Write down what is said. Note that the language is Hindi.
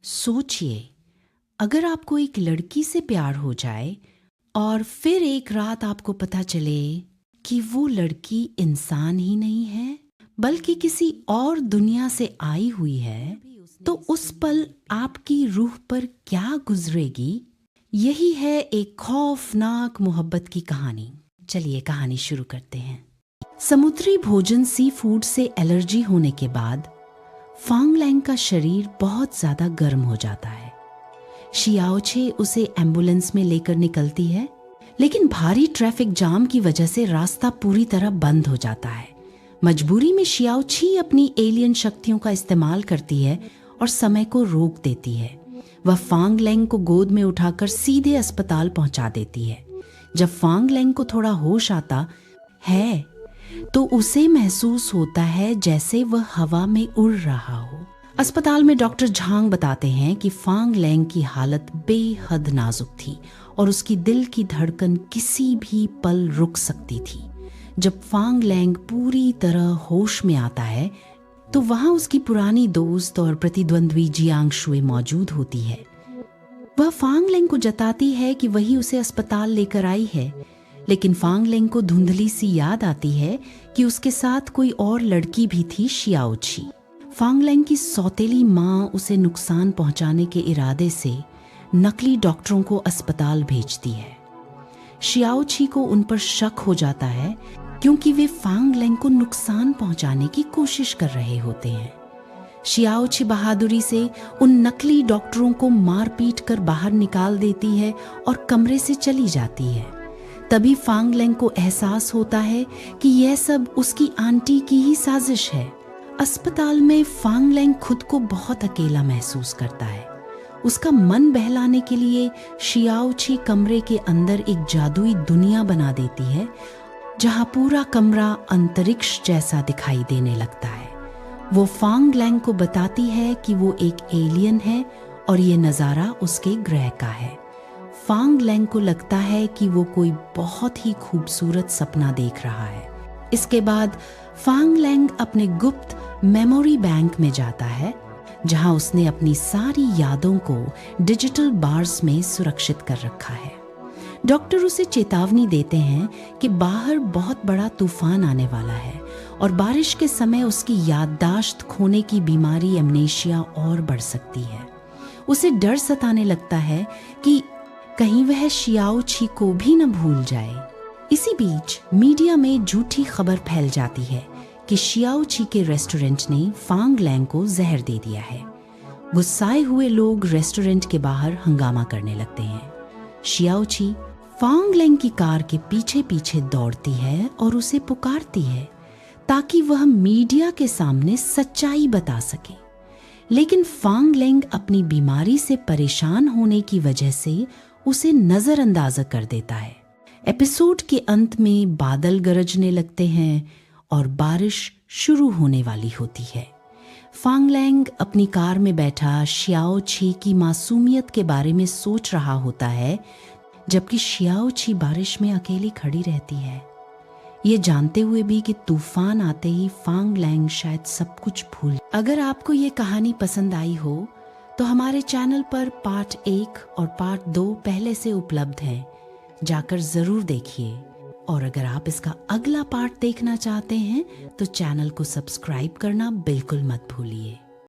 सोचिए, अगर आपको एक लड़की से प्यार हो जाए और फिर एक रात आपको पता चले कि वो लड़की इंसान ही नहीं है बल्कि किसी और दुनिया से आई हुई है, तो उस पल आपकी रूह पर क्या गुजरेगी? यही है एक खौफनाक मोहब्बत की कहानी। चलिए कहानी शुरू करते हैं। समुद्री भोजन सी फूड से एलर्जी होने के बाद फांग लैंग का शरीर बहुत ज्यादा गर्म हो जाता है। शियाओचे उसे एम्बुलेंस में लेकर निकलती है, लेकिन भारी ट्रैफिक जाम की वजह से रास्ता पूरी तरह बंद हो जाता है। मजबूरी में शियाओची अपनी एलियन शक्तियों का इस्तेमाल करती है और समय को रोक देती है। वह फांग लैंग को गोद में उठाकर सीधे अस्पताल पहुंचा देती है। जब फांग लैंग को थोड़ा होश आता है तो उसे महसूस होता है जैसे वह हवा में उड़ रहा हो। अस्पताल में डॉक्टर झांग बताते हैं कि फांग लैंग की हालत बेहद नाजुक थी और उसकी दिल की धड़कन किसी भी पल रुक सकती थी। जब फांग लैंग पूरी तरह होश में आता है तो वहां उसकी पुरानी दोस्त और प्रतिद्वंद्वी जियांग शुए मौजूद होती है। वह फांग लैंग को जताती है कि वही उसे अस्पताल लेकर आई है, लेकिन फांग लैंग को धुंधली सी याद आती है कि उसके साथ कोई और लड़की भी थी, शियाओची। फांग लैंग की सौतेली माँ उसे नुकसान पहुंचाने के इरादे से नकली डॉक्टरों को अस्पताल भेजती है। शियाओची को उन पर शक हो जाता है क्योंकि वे फांग लैंग को नुकसान पहुंचाने की कोशिश कर रहे होते हैं। शियाओची बहादुरी से उन नकली डॉक्टरों को मार पीट कर बाहर निकाल देती है और कमरे से चली जाती है। तभी फांग लैंग को एहसास होता है कि यह सब उसकी आंटी की ही साजिश है। अस्पताल में फांग लैंग खुद को बहुत अकेला महसूस करता है। उसका मन बहलाने के लिए शियाओची कमरे के अंदर एक जादुई दुनिया बना देती है, जहां पूरा कमरा अंतरिक्ष जैसा दिखाई देने लगता है। वो फांग लैंग को बताती है कि वो एक एलियन है और ये नज़ारा उसके ग्रह का है। फांग लैंग को लगता है कि वो कोई बहुत ही खूबसूरत सपना देख रहा है। इसके बाद फांग लैंग अपने गुप्त मेमोरी बैंक में जाता है, जहां उसने अपनी सारी यादों को डिजिटल बार्स में सुरक्षित कर रखा है। डॉक्टर उसे चेतावनी देते हैं कि बाहर बहुत बड़ा तूफान आने वाला है और बारिश के समय उसकी याददाश्त खोने की बीमारी एमनेशिया और बढ़ सकती है। उसे डर सताने लगता है कि कहीं वह शियाओची को भी न भूल जाए। इसी बीच मीडिया में झूठी खबर फैल जाती है कि शियाओची के रेस्टोरेंट ने फांग लैंग को जहर दे दिया है। गुस्साए हुए लोग रेस्टोरेंट के बाहर हंगामा करने लगते हैं। शियाओची फांग लैंग की कार के पीछे पीछे दौड़ती है और उसे पुकारती है ताकि वह मीडिया के सामने सच्चाई बता सके, लेकिन फांग लैंग अपनी बीमारी से परेशान होने की वजह से उसे नजरअंदाज कर देता है। एपिसोड के अंत में बादल गरजने लगते हैं और बारिश शुरू होने वाली होती है। फांग लैंग अपनी कार में बैठा शियाओची की मासूमियत के बारे में सोच रहा होता है, जबकि शियाओची बारिश में अकेली खड़ी रहती है, ये जानते हुए भी कि तूफान आते ही फांग लैंग शायद सब कुछ भूल। अगर आपको ये कहानी पसंद आई हो तो हमारे चैनल पर पार्ट 1 और पार्ट 2 पहले से उपलब्ध हैं, जाकर जरूर देखिए। और अगर आप इसका अगला पार्ट देखना चाहते हैं तो चैनल को सब्सक्राइब करना बिल्कुल मत भूलिए।